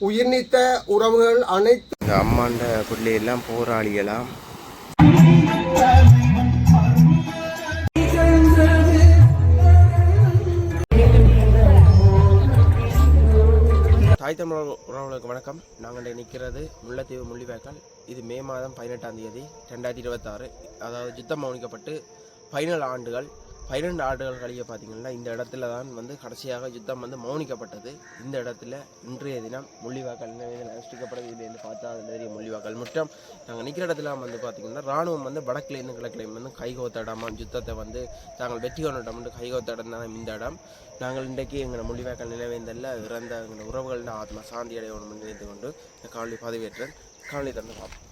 உயிர்நீத்த உறவுகள் அனைத்து அம்மாண்ட பிள்ளையெல்லாம் போராளிகளாம். தாய் தமிழ் உறவுகளுக்கு வணக்கம். நாங்கள் நிற்கிறது முல்லைத்தீவு முள்ளிவாய்க்கால். இது மே மாதம் 18ஆம் தேதி 2026. அதாவது யுத்தம் மௌனிக்கப்பட்டு 12 ஆண்டுகள் கழிய பார்த்தீங்கன்னா இந்த இடத்துல தான் கடைசியாக யுத்தம் மௌனிக்கப்பட்டது. இந்த இடத்துல இன்றைய தினம் முள்ளிவாய்க்கால் நினைவுகள் அனுஷ்டிக்கப்படுது. இதுலேருந்து பார்த்தா அது நிறைய முள்ளிவாய்க்கால் முற்றம் நாங்கள் நிற்கிற இடத்துல பார்த்தீங்கன்னா இராணுவம் வடக்குலேருந்து கிழக்குலேயும் கைகோத்த இடமா யுத்தத்தை தாங்கள் வெற்றி கொண்டிடம் கைகோத்த இடம் தான் இந்த இடம். நாங்கள் இன்றைக்கு எங்கள் முள்ளிவாய்க்கால் நினைவேந்தல்ல இறந்த எங்கள் உறவுகளின் ஆத்மா சாந்தி அடையணும் நினைத்து கொண்டு இந்த காவலி பதவியேற்றேன். காவலி தந்து பார்ப்போம்.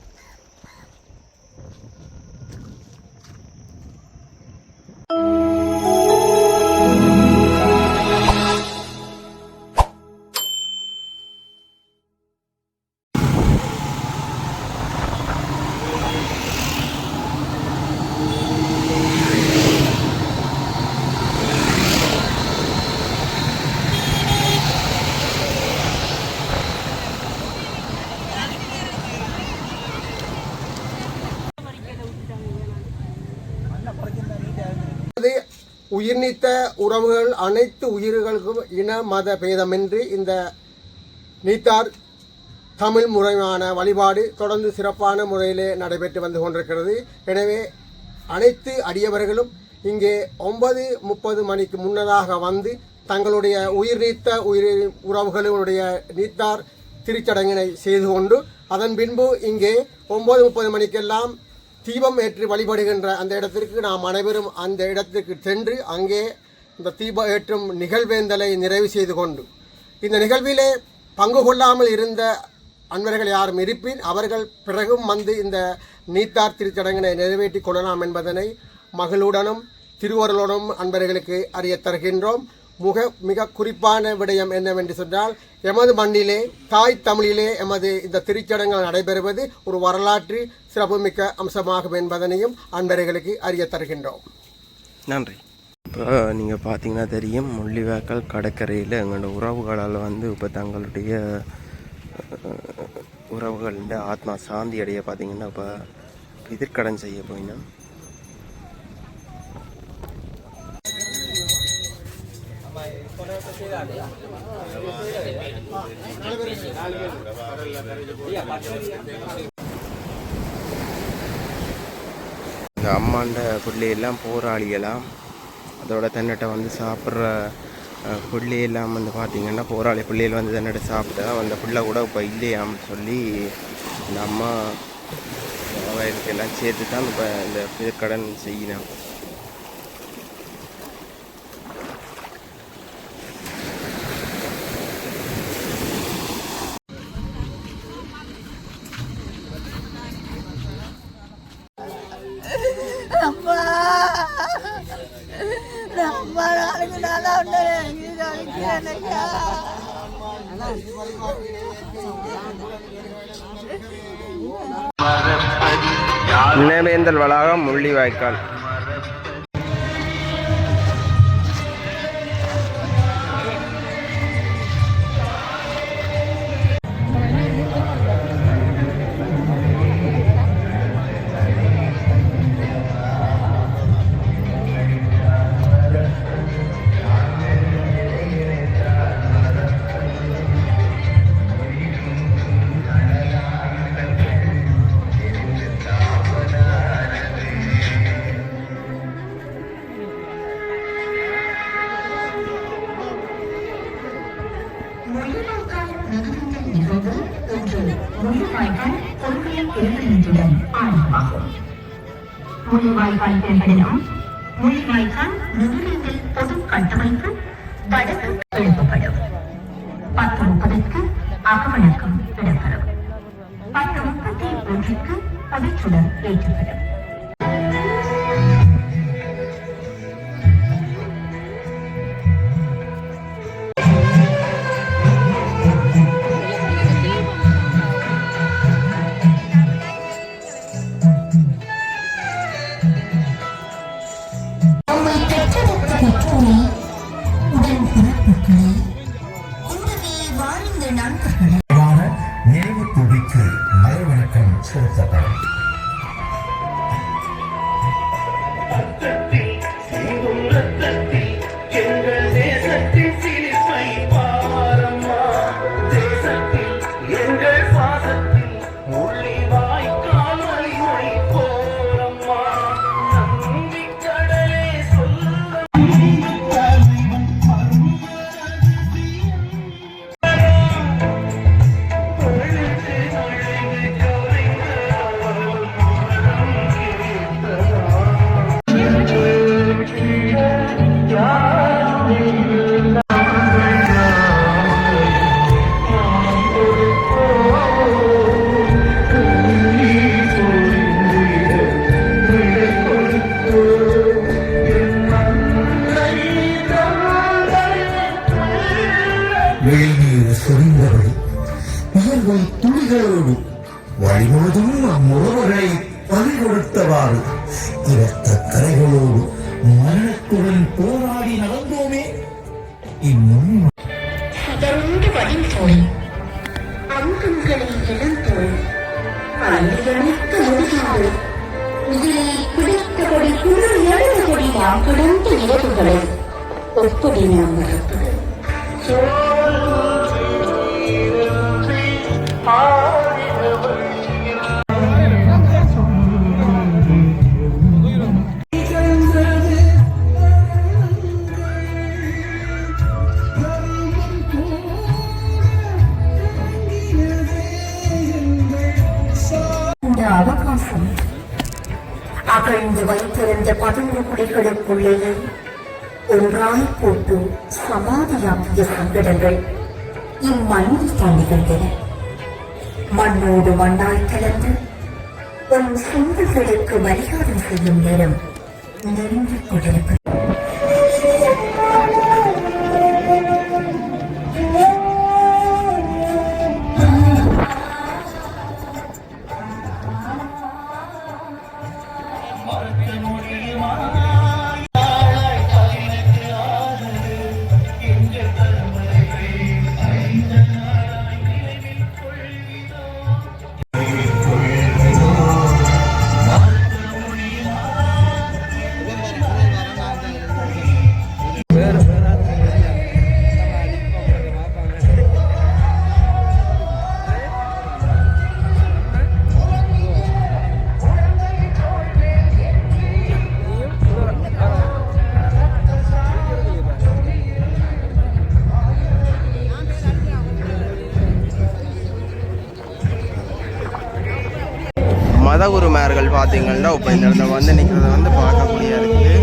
உயிர்நீத்த உறவுகள் அனைத்து உயிர்களுக்கும் இன மத பேதமின்றி இந்த நீத்தார் தமிழ் முறையான வழிபாடு தொடர்ந்து சிறப்பான முறையிலே நடைபெற்று வந்து கொண்டிருக்கிறது. எனவே அனைத்து அடியவர்களும் இங்கே 9:30 மணிக்கு முன்னதாக வந்து தங்களுடைய உயிர்நீத்த உறவுகளுடைய நீத்தார் திருச்சடங்கினை செய்து கொண்டு அதன் பின்பு இங்கே 9:30 மணிக்கெல்லாம் தீபம் ஏற்றி வழிபடுகின்ற அந்த இடத்திற்கு நாம் அனைவரும் அந்த இடத்திற்கு சென்று அங்கே இந்த தீபம் ஏற்றும் நிகழ்வேந்தலை நிறைவு செய்து கொண்டு இந்த நிகழ்விலே பங்கு கொள்ளாமல் இருந்த அன்பர்கள் யாரும் இருப்பின் அவர்கள் பிறகும் இந்த நீத்தார் திருச்சடங்கினை நிறைவேற்றி கொள்ளலாம் என்பதனை மகளுடனும் திருவருளுடனும் அன்பர்களுக்கு அறிய தருகின்றோம். மிக குறிப்பான விடயம் என்னவென்று சொன்னால் எமது மண்ணிலே தாய் தமிழிலே எமது இந்த திருச்சடங்குகள் நடைபெறுவது ஒரு வரலாற்று சிறப்புமிக்க அம்சமாகும் என்பதனையும் அன்பர்களுக்கு அறிய தருகின்றோம். நன்றி. இப்போ நீங்கள் பார்த்தீங்கன்னா தெரியும், முள்ளிவாய்க்கால் கடற்கரையில் எங்களோட உறவுகளால் இப்போ தங்களுடைய உறவுகளின் ஆத்மா சாந்தி அடைய பார்த்தீங்கன்னா இப்போ எதிர்கடன் செய்ய போயினா இந்த அம்மாண்ட பிள்ளையெல்லாம் போராளிகளாம். அதோட தன்னிட்ட சாப்பிட்ற பிள்ளையெல்லாம் பார்த்தீங்கன்னா போராளி பிள்ளைகள் தன்னிட்ட சாப்பிட்டா அந்த பிள்ளை கூட இப்போ இல்லையாம்னு சொல்லி இந்த அம்மா வயலுக்கெல்லாம் சேர்த்து தான் இப்போ இந்த எதிர்கடன் செய்யணும். நினைவேந்தல் வளாகம் முள்ளிவாய்க்கால். முள்ளிவாய்க்கால் தேர்தலிலும் முள்ளிவாய்க்கால் நிதிநிலை பொது கட்டமைப்பு படகு எழுப்பப்படும். 10:30க்கு அகவணக்கம் இடம்பெறும். 10:31க்கு பவிச்சுடர் ஏற்றப்படும். உடன் பிறப்புகளை கூடவே வாழ்ந்த நண்பர்களை அவருக்கு மறுவணக்கம் செலுத்தப்படும். வெளிநீர் சொரிந்தபடி உயர்வை துளிகளோடு வழிமுழுதும் அம்முறவர்களை பறிகொடுத்தவாறு இரத்த கரைகளோடு மரணத்துடன் போராடி நடந்தோமே. இன்னும் சிதறுண்டு வடிந்தோய் அங்கங்களை இழந்தோய் கல்வியளிக்க முடியாது இதிலே பிடித்தபடி குளிர் எழுந்தபடி நாம் கிடந்த இரவுகளை எப்படி நாம் மறப்பது? இந்த அவகாசம் அகழ்ந்து வைத்திருந்த 11 குடிகளுக்குள்ளேயே ஒன்றாய் போட்டு சமாதியாக்கிய சங்கடங்கள் இம்மண்ணில் தள்ளுகின்றன. மண்ணோடு மண்ணாய் கலந்து உன் சொந்தங்களுக்கு மரியாதை செய்யும் நேரம் நெருங்கிக் கொண்டிருக்கிறது. மதகுருமார்கள் பார்த்தீங்கன்னா இப்போ இந்த இடத்துல வந்து நிற்கிறத வந்து பார்க்கக்கூடிய இருக்குது.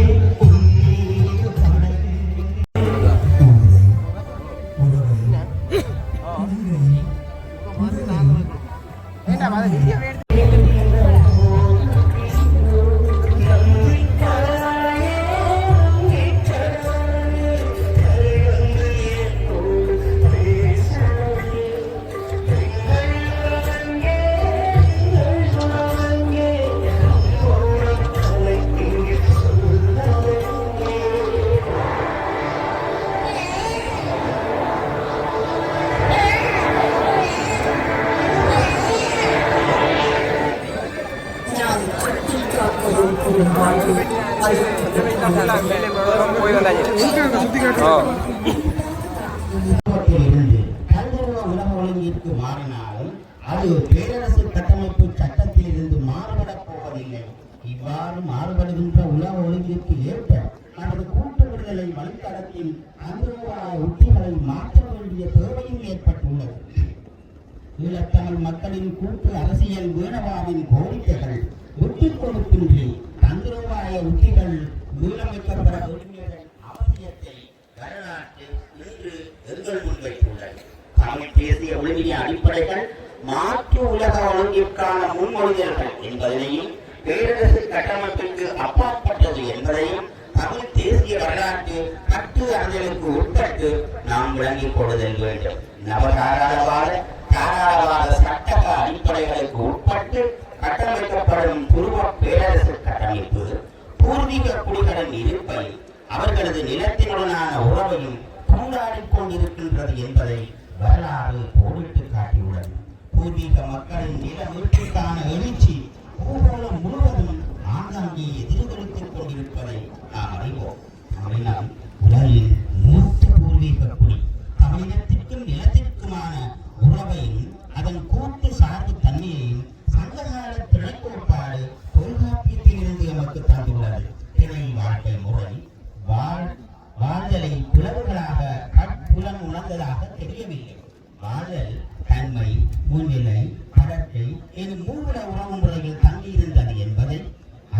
மாறினாலும் அது பேரரசு கட்டமைப்பு சட்டத்தில் இருந்து மாறுபடப் போவதில்லை. இவ்வாறு மாறுபடுகின்ற உலக ஒழுங்கிற்கு ஏற்ப நமது கூட்டு விடுதலை வழித்தடத்தில் அனுபவாய உத்திகளை மாற்ற வேண்டிய தேவையும் ஏற்பட்டுள்ளது. ஈழத்தமிழ் மக்களின் கூட்டு அரசியல் வீணவாவின் கோரிக்கைகள் விட்டுக் கொடுக்கின்றி தந்திரோபாய உத்திகள் மீளமைக்கப்பட வேண்டிய அவசியத்தை வரலாற்று இன்று எங்கள் முன்வைத்துள்ளது. தமிழ் தேசிய ஒழுங்கிய அடிப்படைகள் மாற்று உலக ஒழுங்கிற்கான முன்மொழிதல்கள் என்பதனையும் பேரரசு கட்டமைப்பிற்கு அப்பாற்பட்டது என்பதையும் தமிழ் தேசிய வரலாற்று கட்டு அறிதலுக்கு உட்பட்டு நாம் விளங்கிக் கொள்ளுதல் வேண்டும். நவதாராளவாத சட்டக அடிப்படைகளுக்கு உட்பட்டு கட்டமைக்கப்படும் துருவ பேரரசு கட்டமைப்பு பூர்வீக குடிகளின் இருப்பை அவர்களது நிலத்தினுடனான உறவையும் கொண்டாடிக் கொண்டிருக்கின்றது என்பதை வரலாறு கோடிட்டு காட்டியுள்ளது. பூர்வீக மக்களின் நில மீட்புக்கான எழுச்சி பூகோளம் முழுவதும் ஆங்காங்கே எதிர்கொடுத்துக் கொண்டிருப்பதை நாம் அறிவோம். தமிழினம் உலகின் மூத்த பூர்வீக குடி. தமிழினத்திற்கும் நிலத்திற்குமான உறவையும் அதன் கூட்டு சார்பு தன்மையையும் சங்ககால திணைக்கோட்பாடு தொல்காப்பியத்திலிருந்து எமக்கு தந்துள்ளது. திணை வாழ்க்கை முறை வாழ்தலை பிளவுகளாக கட்புலன் உணர்ந்ததாக தெரியவில்லை. வாழ்தல் தன்மை, முன்னிலை, கடற்கை எனும் மூவிட உறவு முறையில் தங்கியிருந்தது என்பதை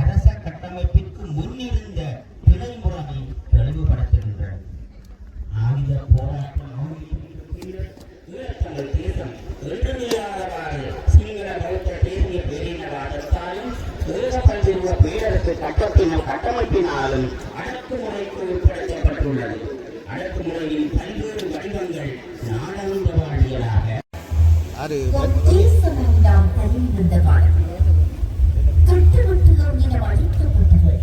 அரச கட்டமைப்பிற்கு முன்னிருந்த திணை முறைமை தெளிவுபடுத்துகின்றது. ஆயுத போராட்டம் ஈழத்தமிழ் தேசம் என்றுமில்லாதவாறு சிங்கள பௌத்த தேசிய பேரினவாதத்தாலும் ஏகப்பல்விருவ பேரரசு கட்டமைப்பினாலும் அடக்குமுறைக்கு உட்படுத்தப்பட்டுள்ளது. அடக்குமுறையின் பல்வேறு வடிவங்கள் நாடக வாழ்வியலாக தேசமும் நாம் அறிந்திருந்த காலம் தொட்டுவிட்டு இனம் அழிக்கப்பட்டது.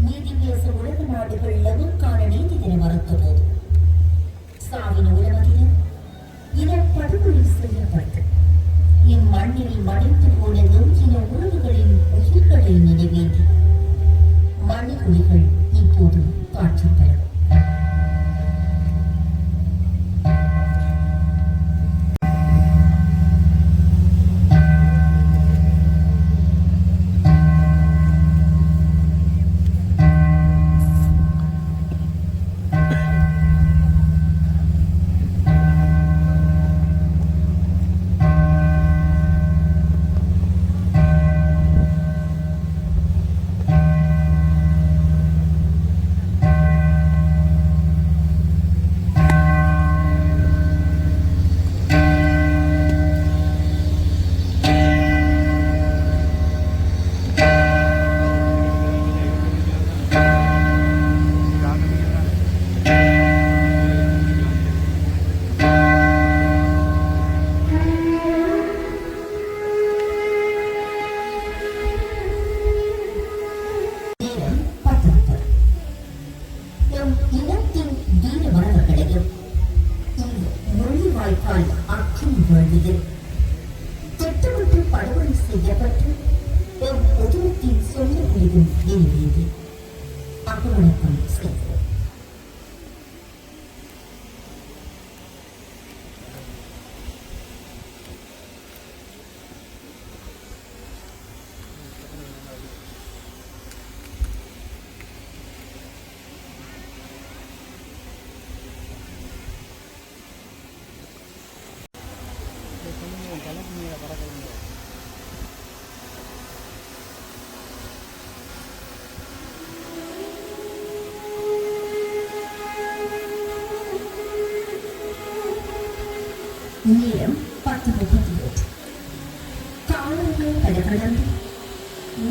நீதி பேச உலக நாடுகள் லெவலுக்கான நீதி தினம் மறுத்தபோது சாவின் உலகத்தினர் இனப்படுகொலை செய்யப்பட்டு இம்மண்ணில் மடிந்து போன எஞ்சின உறவுகளின் உயிர்களை நினைவேந்தி மணிகுழிகள் இப்போது காட்சி பெறும். திட்டமிட்டு படுகொலை செய்யப்பட்டு உதவத்தின் சொந்த முடிவும் நினைவேந்தி அகவணக்கம் செய்தது. நேரம் 10:38. காலங்கள் கடகடந்து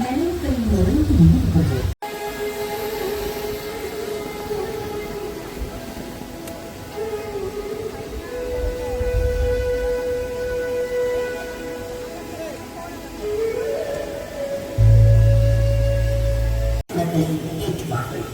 மலைகள் நுழைந்து நிற்கிறது. ஏற்றுவார்கள்.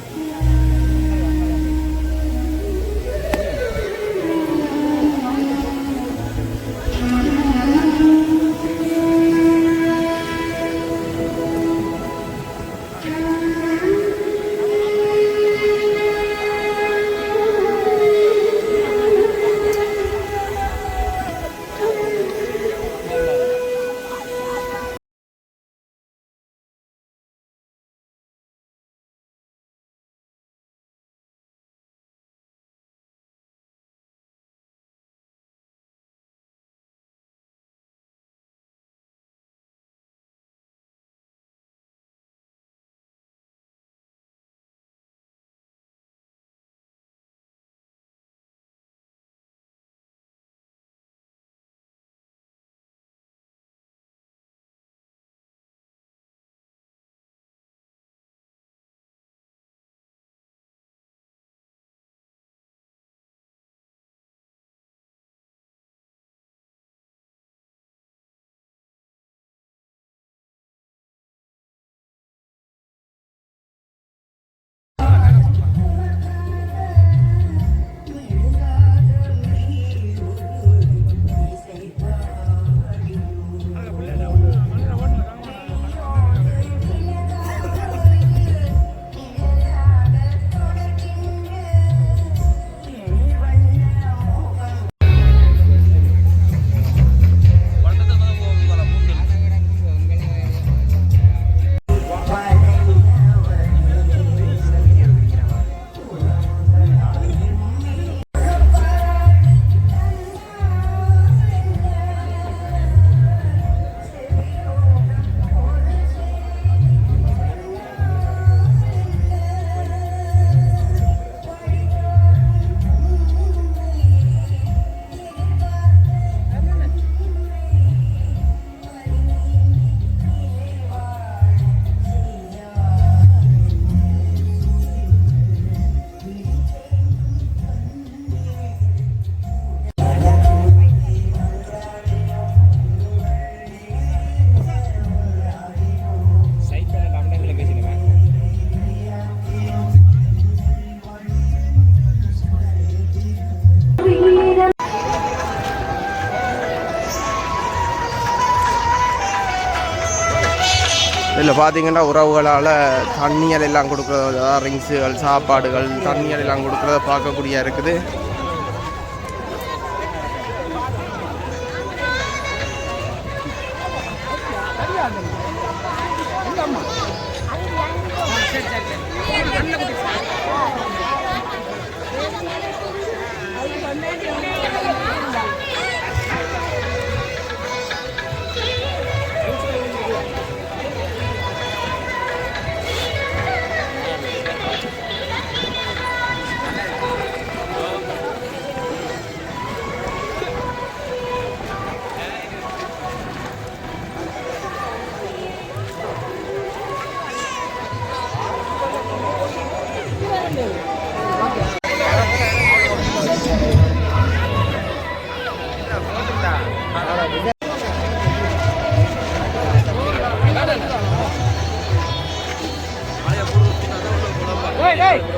இதில் பார்த்தீங்கன்னா உறவுகளால் தண்ணியல் எல்லாம் கொடுக்குறது, ரிங்ஸுகள், சாப்பாடுகள், தண்ணியல் எல்லாம் கொடுக்குறத பார்க்கக்கூடிய இருக்குது. Hey!